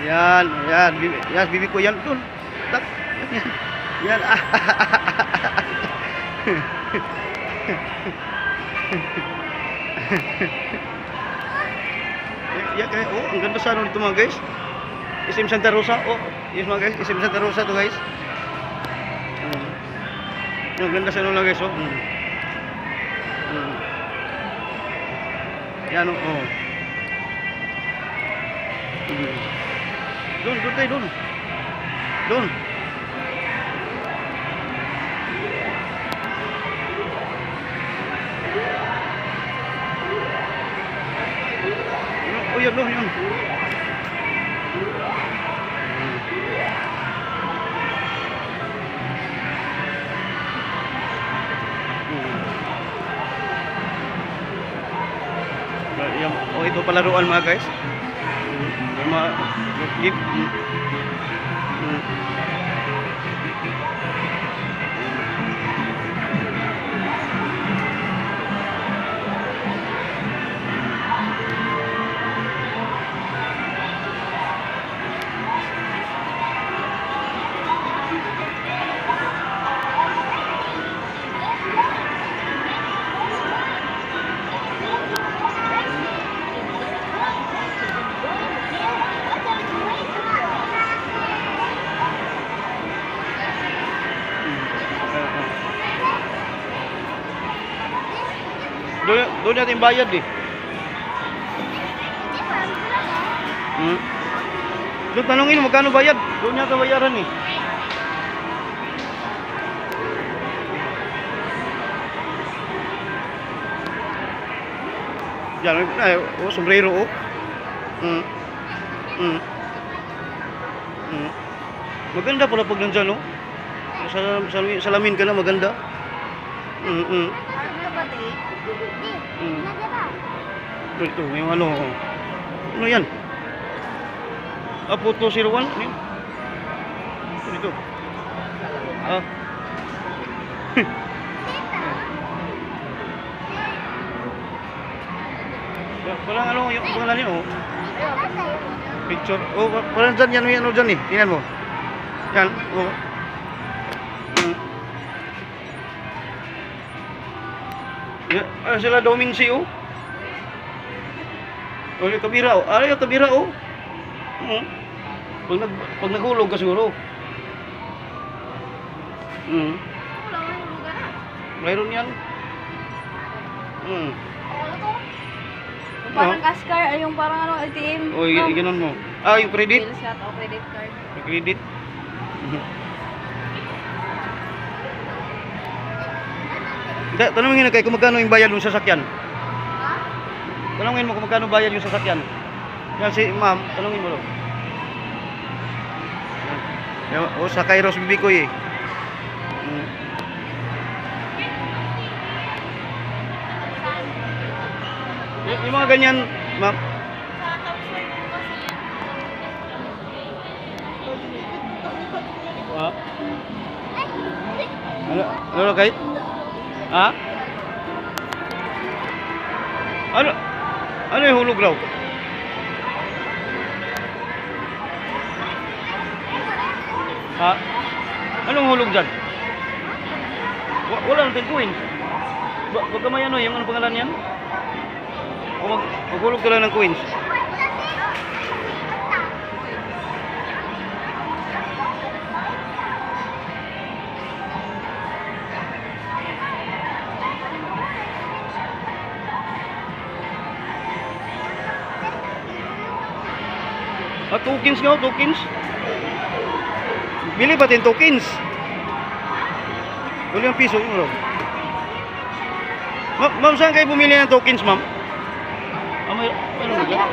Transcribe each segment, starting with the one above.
Yan, yan, yan, bibi ko yan. Doon. Tak. Yan. Yan. Yan, oh, ang ganda sa ano nito mga guys. SM Santa Rosa. Oh, yes mga guys, SM Santa Rosa to guys. Ang ganda sa ano lang guys, oh. Yan, oh. Doon tayo, doon. Doon. Oh, yan, yan. Oh, ito palaruan mga guys. Doon natin bayad eh. Doon tanongin mo magkano bayad. Doon natin bayaran eh. Yan, oh, sombrero oh. Maganda pala pag nandyan oh. Salamin ka na maganda. Ito, yung ano. Ano yan? Apo 201? Ano yun? Ito. Parang ano yung pangalan niyo oh. Picture. Oh, parang dyan yan, may ano dyan eh. Tingnan mo. Yan. Oh. Yan. Sila Dominci oh. Oh, yung kabira oh. Yung kabira oh. Pag naghulog ka siguro. Mayroon yan. Parang cash card, ay yung parang ano, ATM. Oh, ganoon mo. Yung credit? Bill shot o credit card. Yung credit. Tanungin na kayo kung magkano yung bayad ng sasakyan. Tanungin mo kung magkano bayad yung sasakyan. Yan si ma'am, tanungin mo lo. O sa Kairos Bibikoy eh. Yung mga ganyan, ma'am. Ano kahit? Ha? Ano yung hulog raw? Ha? Anong hulog dyan? Wala natin coins. Wag kamay ano, yung ano pangalan yan? O maghulog ka lang ng coins. Tokens nga, tokens. Bili ba din tokens? Wala yung piso mo. Ma'am, saan kayo bumili ng tokens, ma'am? May ano ba dyan?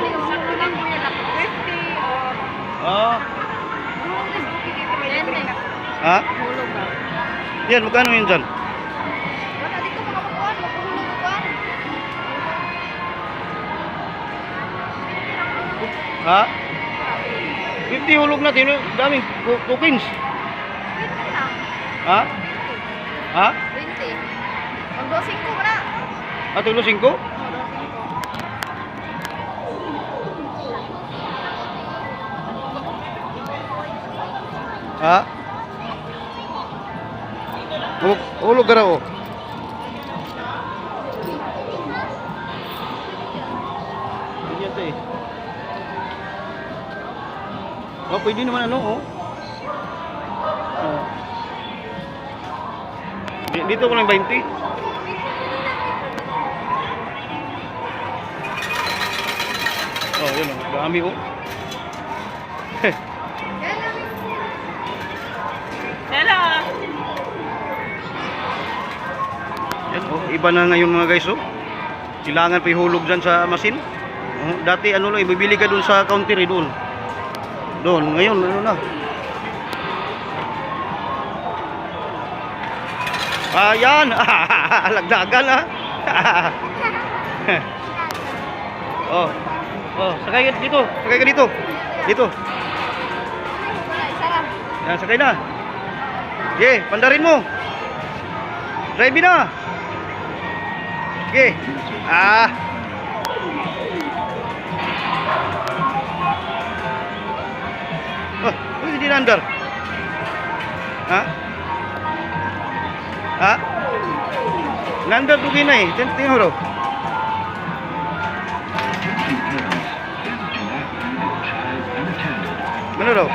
Yan, magkano yun dyan? Ha? 50 hulog natin, daming tokens. 20 lang. Ha? Ha? 20. Mag-dosing ko na. Tulo 5? Ha? Hulog ka raw. Oh. Ganyan to eh. Oh, pwede naman ano, oh. Oh. Dito ko lang 20. Oh, yun oh. Dami oh. Hello. Yan oh, iba na ngayon mga guys oh. Kailangan pa ihulog dyan sa masin. Oh, dati ano lang, ibibili ka dun sa counter eh, doon. Doon, ngayon ano na. Ayan, lagdagan ah. Oh. Oh, sakay ka dito. Sakay ka dito. Dito. Yan, sakay na. Sige, pandarin mo. Drive na. Sige. Ah. Oh, hindi nandar. Ha? Ha? Nandar tugi na eh. Tingnan mo. Ano daw?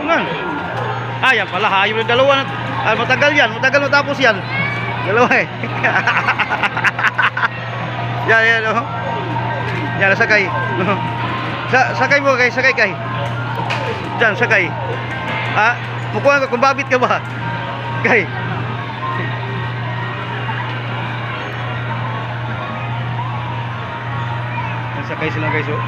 Yan. Ah, yan pala. Hayop na dalawa. Ah, matagal yan. Matagal matapos yan. Dalawa eh. Yan, yan. Oh. Yan, sakay. Sakay mo kay, sakay kay. Diyan, sakay. Ha? Mukuha ka kung babit ka ba? Kay. Sakay sila guys, oh.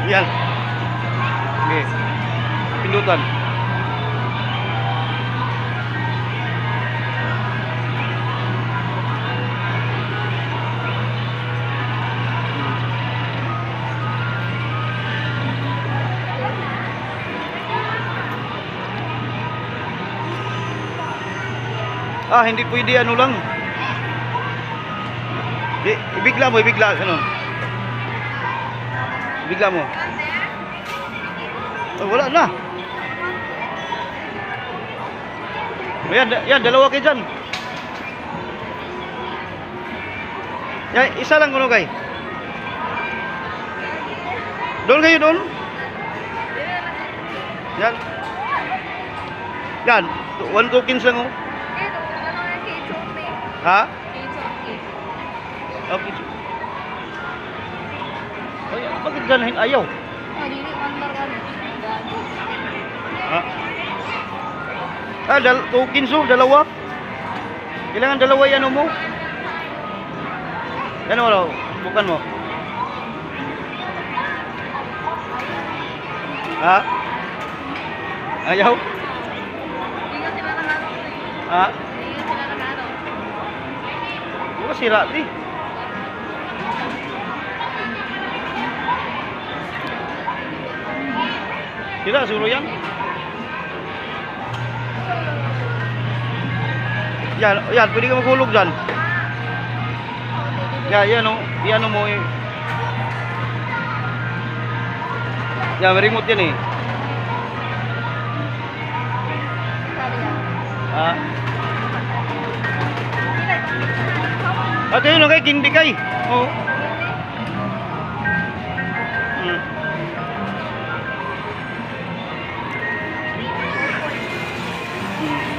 Yan. Okay. Pindutan. Ah, hindi pwede ano lang. Ibigla mo, ibigla. Ano? Ibigla mo. Oh, wala na. Yan, yan, dalawa kayo dyan. Yan, isa lang kuno kay. Doon kayo, doon. Yan. Yan, 1 tokens lang oh. Ha? Okay. Ay, bakit ganahin ayaw? Ha? Ah, tokens oh, dalawa. Kailangan dalawa yan mo. Yan mo, bukan mo. Ha? Ayaw? Ha? Bukan sira di. Sira suruh yan. Yan, yan, pwede ka maghulog dyan. Yan, yan mo eh. Yan, may remote yan eh. Ha? Ito yun, okay, King Bikay. Oo.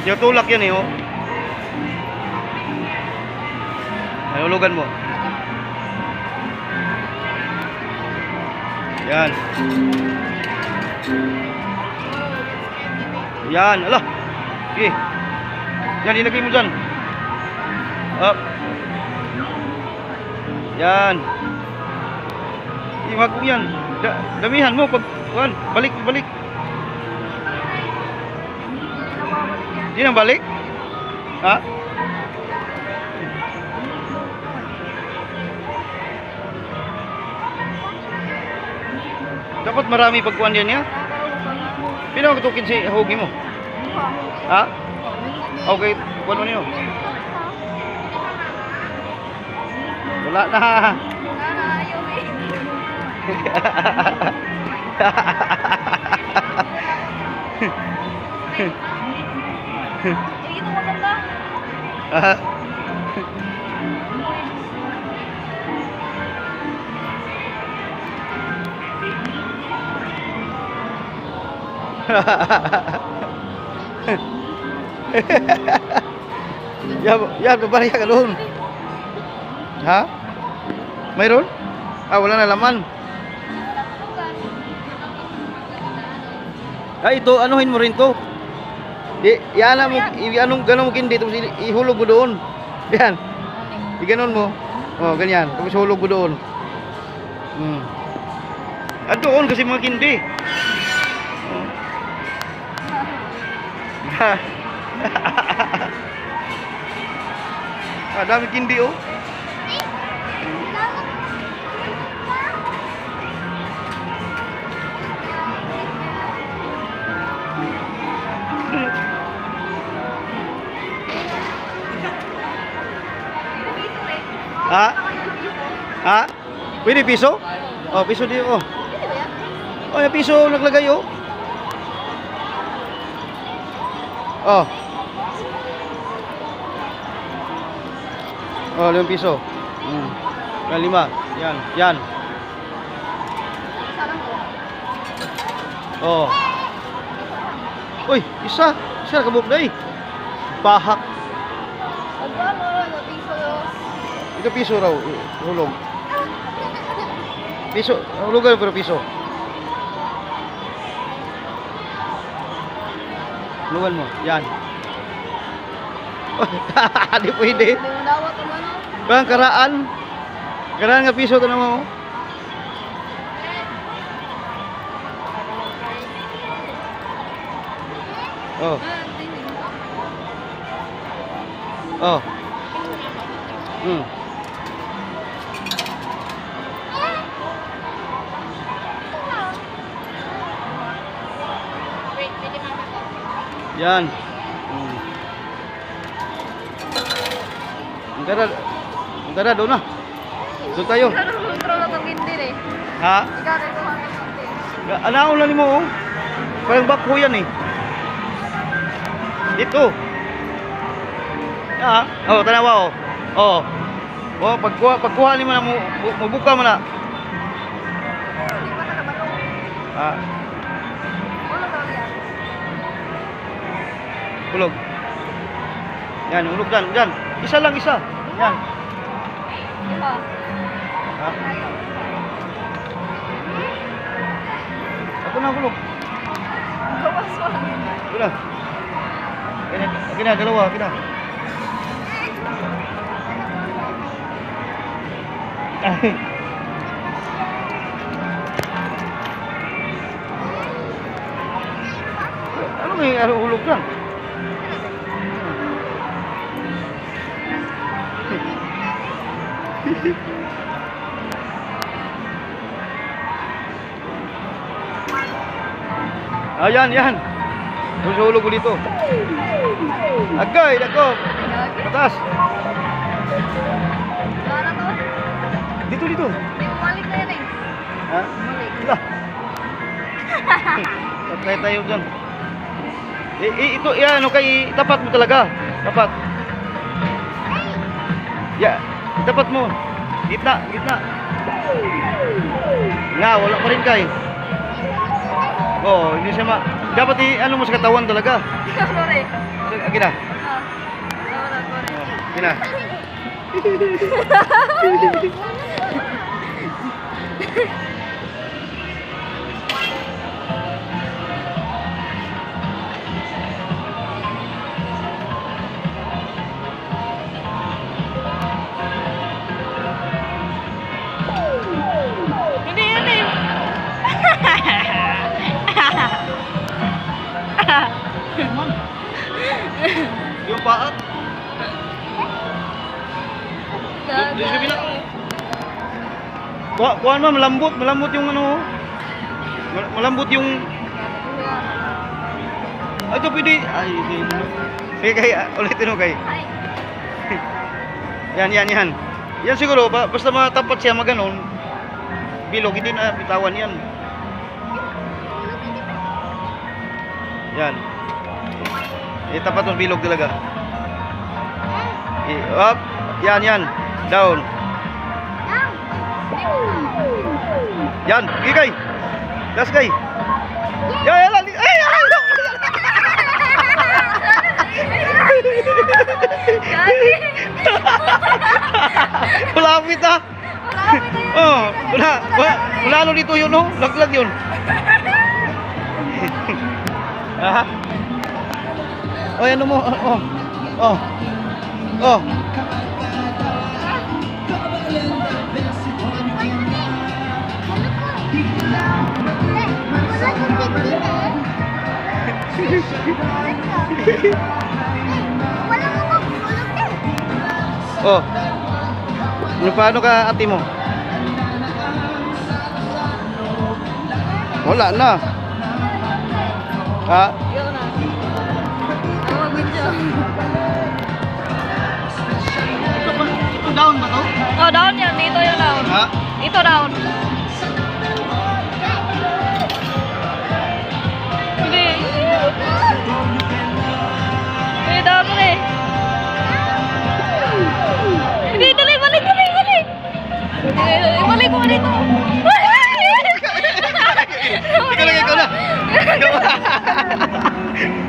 Yung tulak yan eh, oh. Nahulugan mo. Yan. Yan, ala. Sige. Yan, ilagay mo dyan. Up. Yan. Iwag mo yan. Damihan mo pag balik. Hindi na balik? Ha? Dapat marami pagkuhan yan niya. Pino katukin si hugi mo? Ha? Okay, kuhan mo niyo. Wala na. Ito maganda. Ah. Yan, babalik ka doon. Ha? Mayroon? Ah, wala na laman. Ah, ito, anuhin mo rin to. Yan mo, anong gano'n mo kindi, tapos ihulog mo doon. Yan. Iganon mo. Oh, ganyan. Tapos hulog mo doon. At doon kasi mga kindi. Ah, dami kindi oh. Ha? Ha? Pwede piso? Oh, piso di oh. Oh, yung piso naglagay oh. Oh. Oh, 5 piso. Yan 5. Yan, yan. Oh. Uy, isa. Isa kabuk na eh. Bahak. Ito piso raw. Hulog. Piso. Hulugan pero piso. Hulugan mo. Yan. Di pwede. Hindi mo dawat ang ano. Bang karaan. Karaan nga piso to naman mo. Oh. Oh. Yan. Ang tara doon na. Doon tayo. Kontrol na itong hindi eh. Ha? Ikaw rin ko hanggang hindi. Anaon lang mo oh. Parang bakho yan eh. Dito. Ah, oh, tanawa oh. Oh. Oh, pagkuha ni mo na mubuka mo na. Hindi pa nakabalong. Ah, Ulo daw yan. ulog. Yan, ulog dan, dan. Isa lang isa. Yan. Ito. Ha? Ako na ulog. Gawas mo. Ako na. Akin na, dalawa, akin na. Ay. Ano may hulog lang? Ayan, yan. Susulog ko dito. Agay, dako. Patas. Wala na to. Dito, dito. Hindi bumalik na yan eh. Ha? Bumalik. Wala. Patay tayo dyan. Ito, yan, okay, tapat mo talaga. Tapat. Ya, tapat mo. Gitna, gitna. Nga, wala pa rin kay. Oo, hindi siya dapat ano mo sa katawan talaga. Sorry. Akin na. Wala, sorry. Akin na. Hindi yan eh. Yung paat. Di sa kabila. Kuhaan mo, malambot. Malambot yung ano. Malambot yung... Ay, ito pwede. Ay, hindi. Sige kay, ulitin mo kay. Ay. Yan, yan, yan. Yan siguro, basta matapat siya maganon. bilog, hindi na bitawan yan. Yan. Itapat mo bilog talaga. Up. Yan, yan. Down. Yan, gigay. Gas kay. Yan, yan. Ay, ay. Gagi. Malapit ah. Malapit na yun. Oh, wala ano dito yun, no? Laglag yun. Ha? Oh, ano mo? Oh. Oh. Oh. Oh. Ano paano ka ate mo? Wala na. Ha? Ikaw na. Ako mag-video. Ito down ba to? Oh, down yan. Dito yung down. Ha? Ito down. Hindi. Hindi, down mo na eh. Hindi, dali. Balik. Balik mo dito. Ikaw na.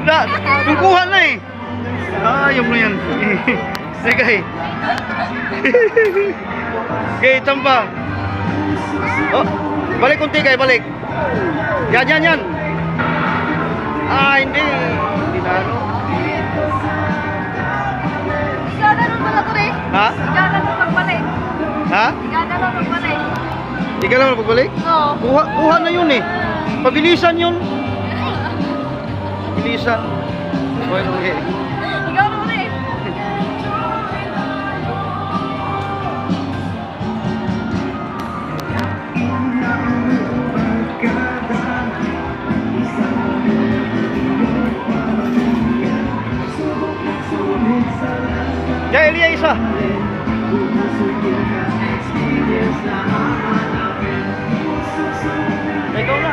Na, tungkuhan na eh. Ayaw mo yan. Sige. Okay, tamba. Oh, balik kunti kay, balik. Yan. Ah, hindi. Hindi na ano. Igaganon pala ko eh. Ha? Igaganon pagbalik. Ha? Igaganon pagbalik. Hindi ka lang pagbalik? Oo. Kuha na yun eh. Pabilisan yun. Pabilisan. Okay. Ikaw naman eh. Ya, Elia isa. Ikaw na.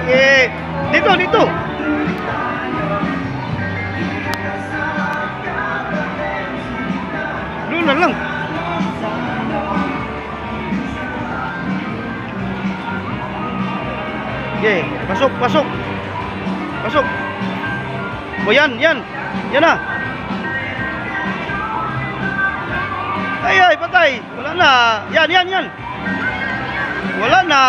Eh, dito. Doon na lang. Okay, pasok. O yan na. Ay, patay. Wala na. Yan. Wala na.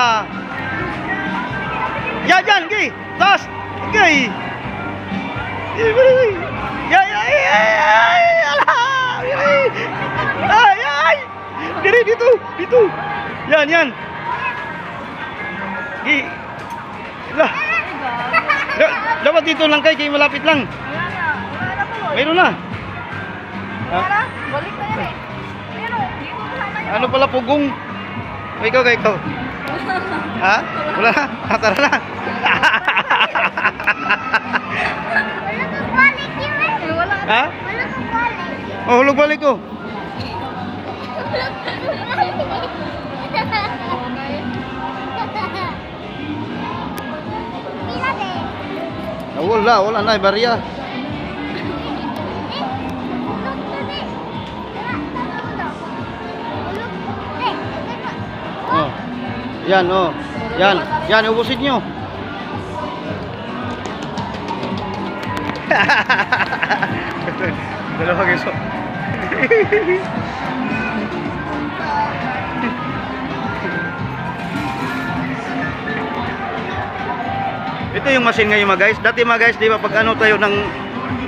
Yan, gay. Tas. Gay. Ay. Diri dito. Yan. Gay. Lah. Dapat dito lang kay malapit lang. Wala na tuloy. Mayroon na. Wala. Balik na yan eh. Ayun o. Dito na sana yun. Ano pala pugong? O, ikaw. Ha? Wala na? Tara na. Wala. Ha? Oh, hulog balik ko. Wala na, barya. Oh. Yan, oh. Yan, ubusin nyo. Dalawa guys. Ito yung machine ngayon mga guys. Dati mga guys, di ba pag ano tayo ng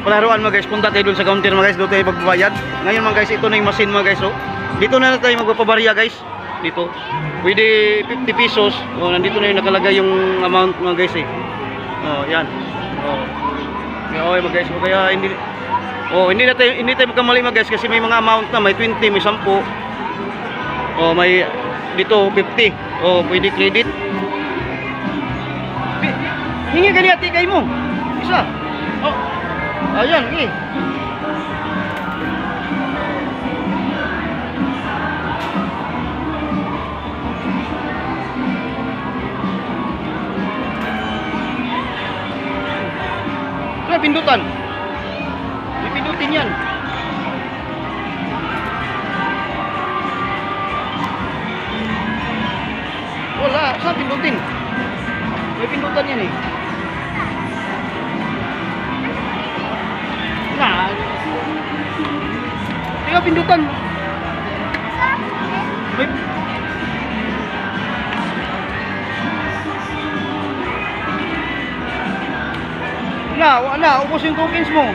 palaruan mga guys, punta tayo dun sa counter mga guys, doon tayo magbabayad. Ngayon mga guys, ito na yung machine mga guys. So, dito na tayo magpapabarya guys. Dito. Pwede 50 pesos. Oh, nandito na yung nakalagay yung amount mga guys eh. Oh, yan. Oh. Okay mga guys, kaya hindi tayo magkamali mga guys kasi may mga amount na, may 20, may 10. Oh, may dito 50. Oh, pwede credit. Hingi ka niya tikay mo. Isa. Oh. Ayan, okay. pindutan. May pindutin yan. Wala, saan pindutin? May pindutan yan eh. Nah, tinggal pindutan. May... Wala, ubos yung tokens mo.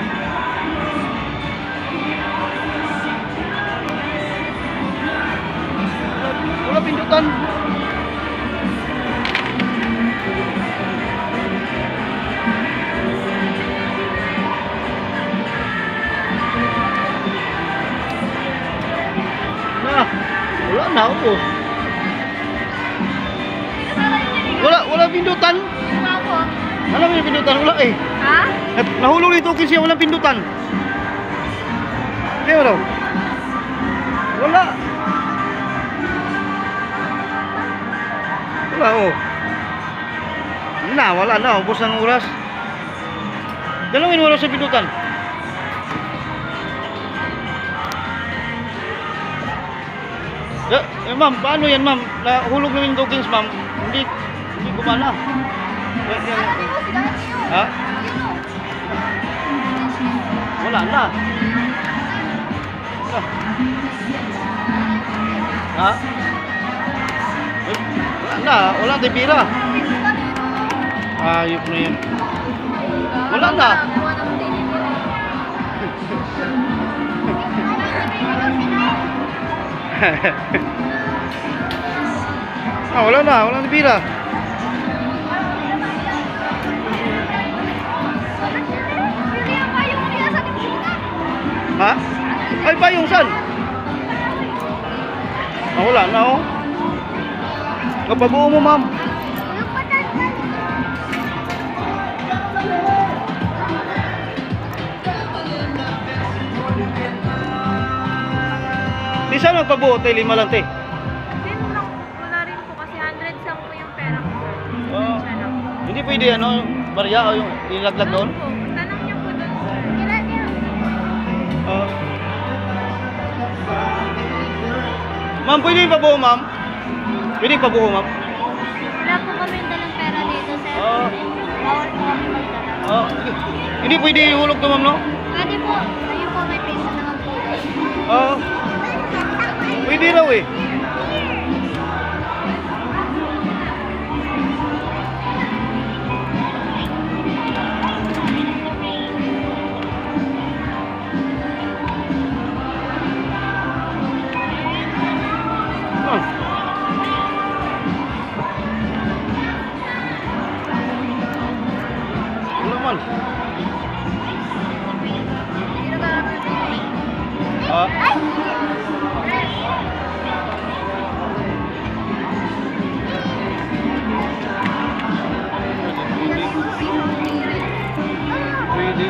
Wala pindutan. Wala na, ubos. Wala pindutan. Ako. Alam mo yung pindutan? Wala eh. Ha? Nahulog yung tokens siya, walang pindutan. Kaya mo daw? Wala. Wala oh. Wala na, ubos ang oras. Dalawin wala sa pindutan. Ma'am, paano yan ma'am? Nahulog namin yung tokens ma'am. Hindi gumana. Ha? Wala na. Ha? Wala na, wala na pira. Ayop na yan. Wala na. Wala na pira. Ha? Ay, payung saan? Wala na oh. Kapabuo mo ma'am. Di saan magpabuo? Tayo 5 lang te. Wala rin po kasi 100 lang po yung pera ko. Oh. Hindi pwede ano, barya o yung ilaglag doon? Tanong niyo po doon. Ilan yan? Ma'am, pwede yung pabuo ma'am? Pwede yung pabuo ma'am? Wala po kami dalang pera dito, sir. Oh. Bawal po kami magdala. Hindi pwede ihulog to ma'am no? Pwede po. Ayun po, may piso naman po. Pwede raw eh. Wala man. Pwede.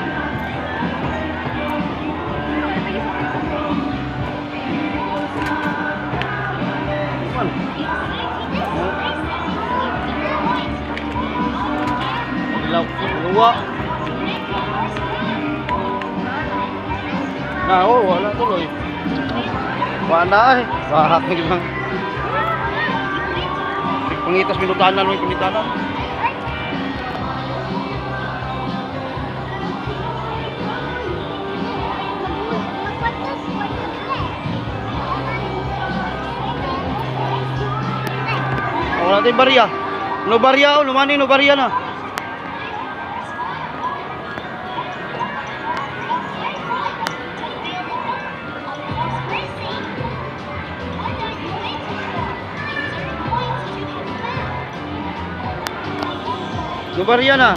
Man. Ilaw. Luwa. Wala tuloy. Wala eh. Bahak na gimang. Pangitas minutanan mo yung pinitanan. Wala tayong barya. No barya o, lumani no barya na. No barya na.